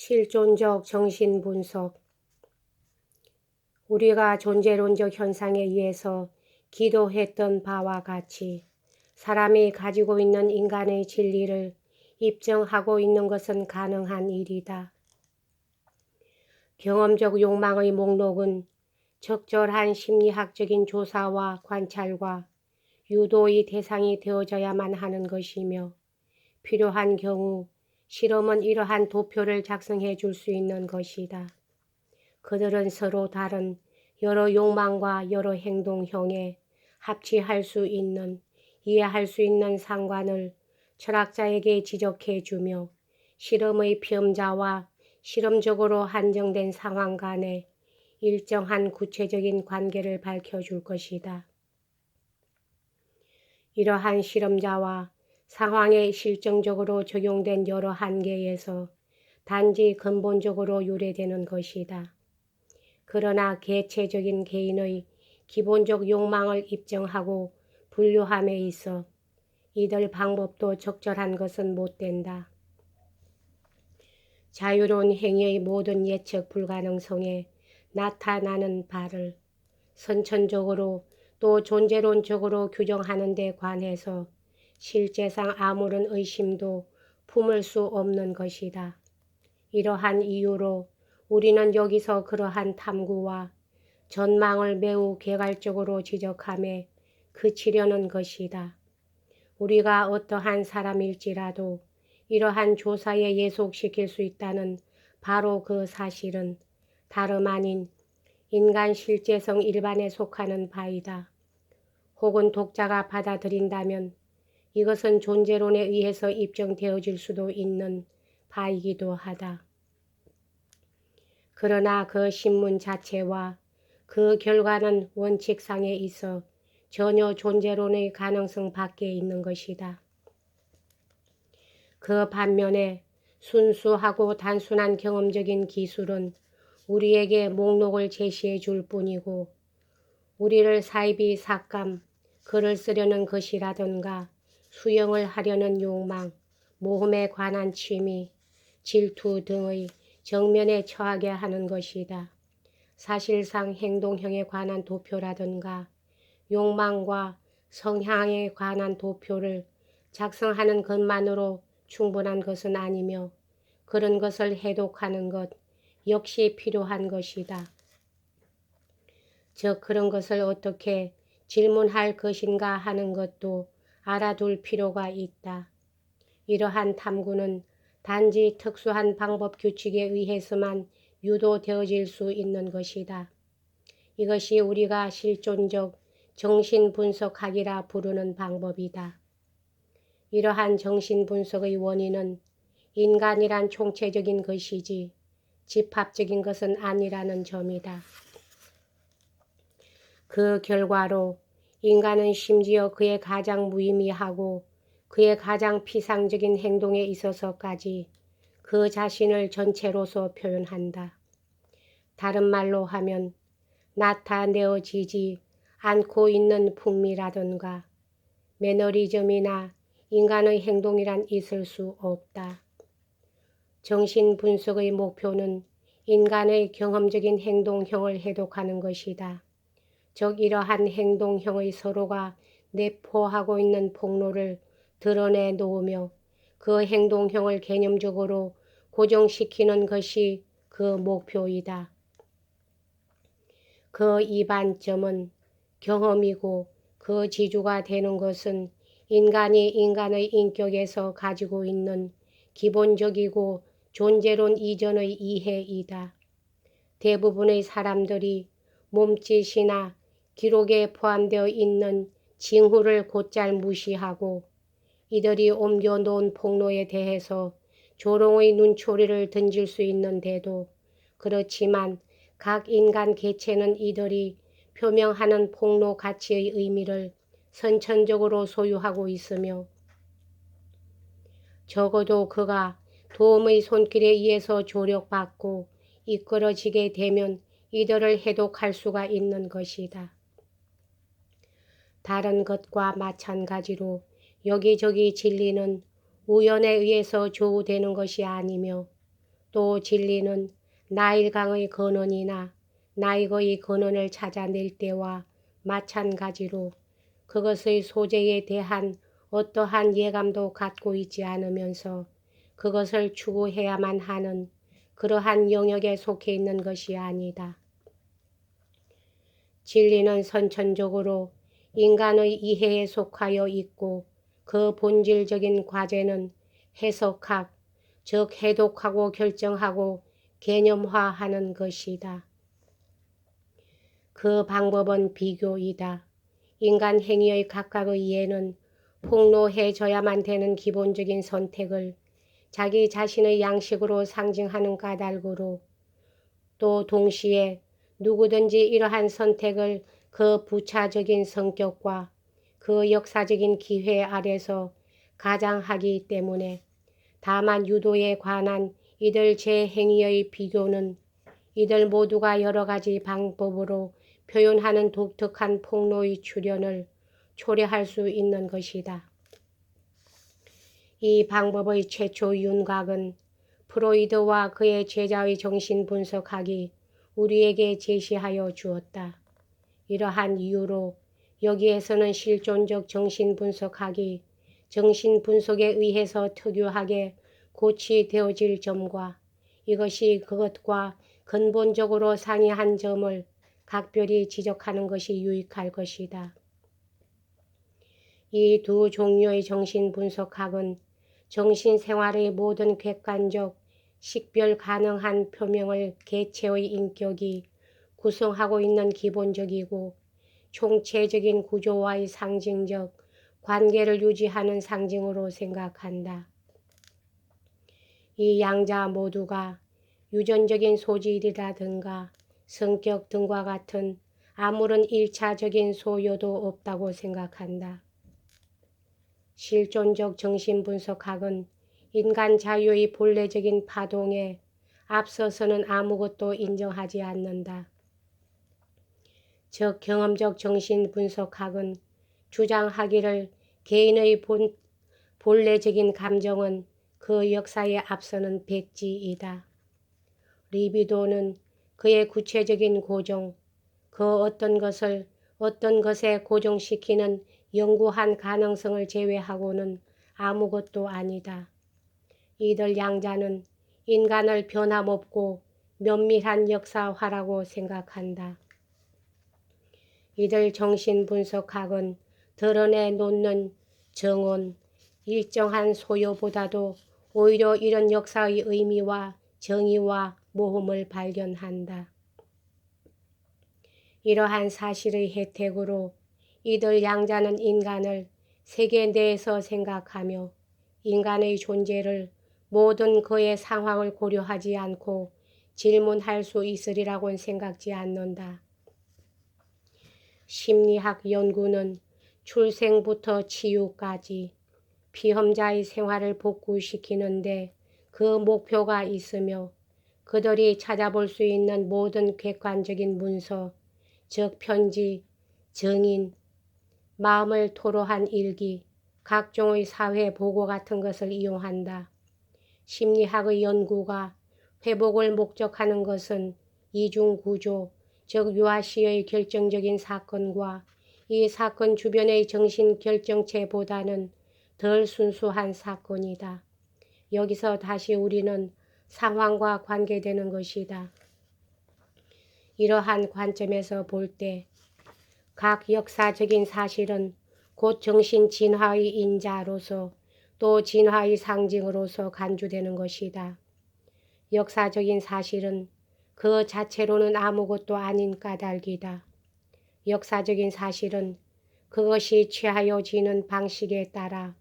실존적 정신분석. 우리가 존재론적 현상에 의해서 기도했던 바와 같이 사람이 가지고 있는 인간의 진리를 입증하고 있는 것은 가능한 일이다. 경험적 욕망의 목록은 적절한 심리학적인 조사와 관찰과 유도의 대상이 되어져야만 하는 것이며, 필요한 경우 실험은 이러한 도표를 작성해 줄 수 있는 것이다. 그들은 서로 다른 여러 욕망과 여러 행동형에 합치할 수 있는, 이해할 수 있는 상관을 철학자에게 지적해 주며, 실험의 피험자와 실험적으로 한정된 상황 간에 일정한 구체적인 관계를 밝혀줄 것이다. 이러한 실험자와 상황에 실정적으로 적용된 여러 한계에서 단지 근본적으로 유래되는 것이다. 그러나 개체적인 개인의 기본적 욕망을 입증하고 분류함에 있어 이들 방법도 적절한 것은 못 된다. 자유로운 행위의 모든 예측 불가능성에 나타나는 바를 선천적으로 또 존재론적으로 규정하는 데 관해서 실제상 아무런 의심도 품을 수 없는 것이다. 이러한 이유로 우리는 여기서 그러한 탐구와 전망을 매우 개괄적으로 지적함에 그치려는 것이다. 우리가 어떠한 사람일지라도 이러한 조사에 예속시킬 수 있다는 바로 그 사실은 다름 아닌 인간 실제성 일반에 속하는 바이다. 혹은 독자가 받아들인다면 이것은 존재론에 의해서 입증되어질 수도 있는 바이기도 하다. 그러나 그 신문 자체와 그 결과는 원칙상에 있어 전혀 존재론의 가능성 밖에 있는 것이다. 그 반면에 순수하고 단순한 경험적인 기술은 우리에게 목록을 제시해 줄 뿐이고, 우리를 사이비 삭감, 글을 쓰려는 것이라든가 수영을 하려는 욕망, 모험에 관한 취미, 질투 등의 정면에 처하게 하는 것이다. 사실상 행동형에 관한 도표라든가 욕망과 성향에 관한 도표를 작성하는 것만으로 충분한 것은 아니며, 그런 것을 해독하는 것 역시 필요한 것이다. 즉 그런 것을 어떻게 질문할 것인가 하는 것도 알아둘 필요가 있다. 이러한 탐구는 단지 특수한 방법 규칙에 의해서만 유도되어질 수 있는 것이다. 이것이 우리가 실존적 정신분석학이라 부르는 방법이다. 이러한 정신분석의 원인은 인간이란 총체적인 것이지 집합적인 것은 아니라는 점이다. 그 결과로 인간은 심지어 그의 가장 무의미하고 그의 가장 피상적인 행동에 있어서까지 그 자신을 전체로서 표현한다. 다른 말로 하면 나타내어지지 않고 있는 풍미라든가 매너리즘이나 인간의 행동이란 있을 수 없다. 정신분석의 목표는 인간의 경험적인 행동형을 해독하는 것이다. 즉 이러한 행동형의 서로가 내포하고 있는 폭로를 드러내 놓으며 그 행동형을 개념적으로 고정시키는 것이 그 목표이다. 그 이반점은 경험이고, 그 지주가 되는 것은 인간이 인간의 인격에서 가지고 있는 기본적이고 존재론 이전의 이해이다. 대부분의 사람들이 몸짓이나 기록에 포함되어 있는 징후를 곧잘 무시하고 이들이 옮겨놓은 폭로에 대해서 조롱의 눈초리를 던질 수 있는데도, 그렇지만 각 인간 개체는 이들이 표명하는 폭로 가치의 의미를 선천적으로 소유하고 있으며, 적어도 그가 도움의 손길에 의해서 조력받고 이끌어지게 되면 이들을 해독할 수가 있는 것이다. 다른 것과 마찬가지로 여기저기 진리는 우연에 의해서 조우되는 것이 아니며, 또 진리는 나일강의 근원이나 나이거의 근원을 찾아낼 때와 마찬가지로 그것의 소재에 대한 어떠한 예감도 갖고 있지 않으면서 그것을 추구해야만 하는 그러한 영역에 속해 있는 것이 아니다. 진리는 선천적으로 인간의 이해에 속하여 있고 그 본질적인 과제는 해석학, 즉 해독하고 결정하고 개념화하는 것이다. 그 방법은 비교이다. 인간 행위의 각각의 예는 폭로해져야만 되는 기본적인 선택을 자기 자신의 양식으로 상징하는 까닭으로 또 동시에 누구든지 이러한 선택을 그 부차적인 성격과 그 역사적인 기회 아래서 가장하기 때문에 다만 유도에 관한 이들 제 행위의 비교는 이들 모두가 여러 가지 방법으로 표현하는 독특한 폭로의 출현을 초래할 수 있는 것이다. 이 방법의 최초 윤곽은 프로이드와 그의 제자의 정신분석학이 우리에게 제시하여 주었다. 이러한 이유로 여기에서는 실존적 정신분석학이 정신분석에 의해서 특유하게 고치되어질 점과 이것이 그것과 근본적으로 상이한 점을 각별히 지적하는 것이 유익할 것이다. 이 두 종류의 정신분석학은 정신생활의 모든 객관적, 식별 가능한 표명을 개체의 인격이 구성하고 있는 기본적이고 총체적인 구조와의 상징적 관계를 유지하는 상징으로 생각한다. 이 양자 모두가 유전적인 소질이라든가 성격 등과 같은 아무런 일차적인 소요도 없다고 생각한다. 실존적 정신분석학은 인간 자유의 본래적인 파동에 앞서서는 아무것도 인정하지 않는다. 즉 경험적 정신분석학은 주장하기를 개인의 본래적인 감정은 그 역사에 앞서는 백지이다. 리비도는 그의 구체적인 고정, 그 어떤 것을 어떤 것에 고정시키는 연구한 가능성을 제외하고는 아무것도 아니다. 이들 양자는 인간을 변함없고 면밀한 역사화라고 생각한다. 이들 정신분석학은 드러내 놓는 정언, 일정한 소요보다도 오히려 이런 역사의 의미와 정의와 모험을 발견한다. 이러한 사실의 혜택으로 이들 양자는 인간을 세계 내에서 생각하며 인간의 존재를 모든 그의 상황을 고려하지 않고 질문할 수 있으리라고는 생각지 않는다. 심리학 연구는 출생부터 치유까지 피험자의 생활을 복구시키는데 그 목표가 있으며 그들이 찾아볼 수 있는 모든 객관적인 문서, 즉 편지, 증인, 마음을 토로한 일기, 각종의 사회 보고 같은 것을 이용한다. 심리학의 연구가 회복을 목적하는 것은 이중구조, 즉 유아시의 결정적인 사건과 이 사건 주변의 정신결정체보다는 덜 순수한 사건이다. 여기서 다시 우리는 상황과 관계되는 것이다. 이러한 관점에서 볼 때 각 역사적인 사실은 곧 정신 진화의 인자로서 또 진화의 상징으로서 간주되는 것이다. 역사적인 사실은 그 자체로는 아무것도 아닌 까닭이다. 역사적인 사실은 그것이 취하여지는 방식에 따라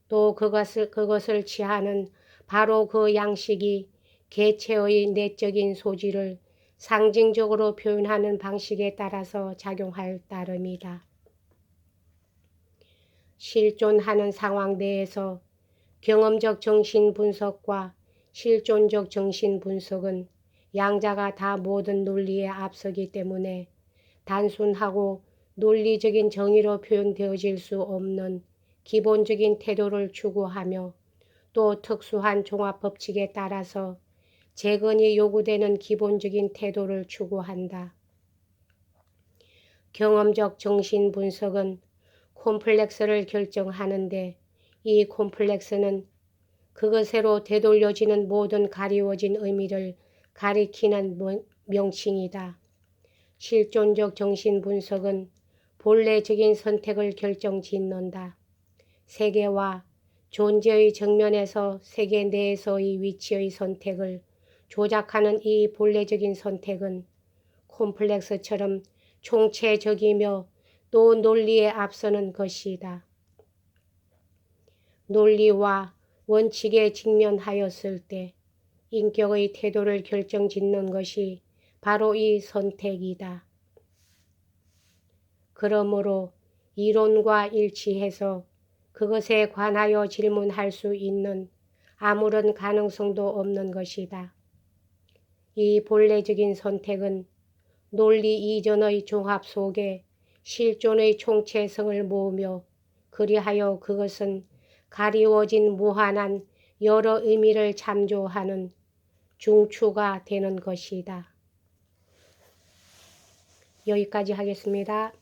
또 그것을 취하는 바로 그 양식이 개체의 내적인 소질을 상징적으로 표현하는 방식에 따라서 작용할 따름이다. 실존하는 상황 내에서 경험적 정신분석과 실존적 정신분석은 양자가 다 모든 논리에 앞서기 때문에 단순하고 논리적인 정의로 표현되어질 수 없는 기본적인 태도를 추구하며 또 특수한 종합법칙에 따라서 재건이 요구되는 기본적인 태도를 추구한다. 경험적 정신 분석은 콤플렉스를 결정하는데 이 콤플렉스는 그것으로 되돌려지는 모든 가리워진 의미를 가리키는 명칭이다. 실존적 정신 분석은 본래적인 선택을 결정짓는다. 세계와 존재의 정면에서 세계 내에서의 위치의 선택을 조작하는 이 본래적인 선택은 콤플렉스처럼 총체적이며 또 논리에 앞서는 것이다. 논리와 원칙에 직면하였을 때 인격의 태도를 결정짓는 것이 바로 이 선택이다. 그러므로 이론과 일치해서 그것에 관하여 질문할 수 있는 아무런 가능성도 없는 것이다. 이 본래적인 선택은 논리 이전의 종합 속에 실존의 총체성을 모으며 그리하여 그것은 가리워진 무한한 여러 의미를 참조하는 중추가 되는 것이다. 여기까지 하겠습니다.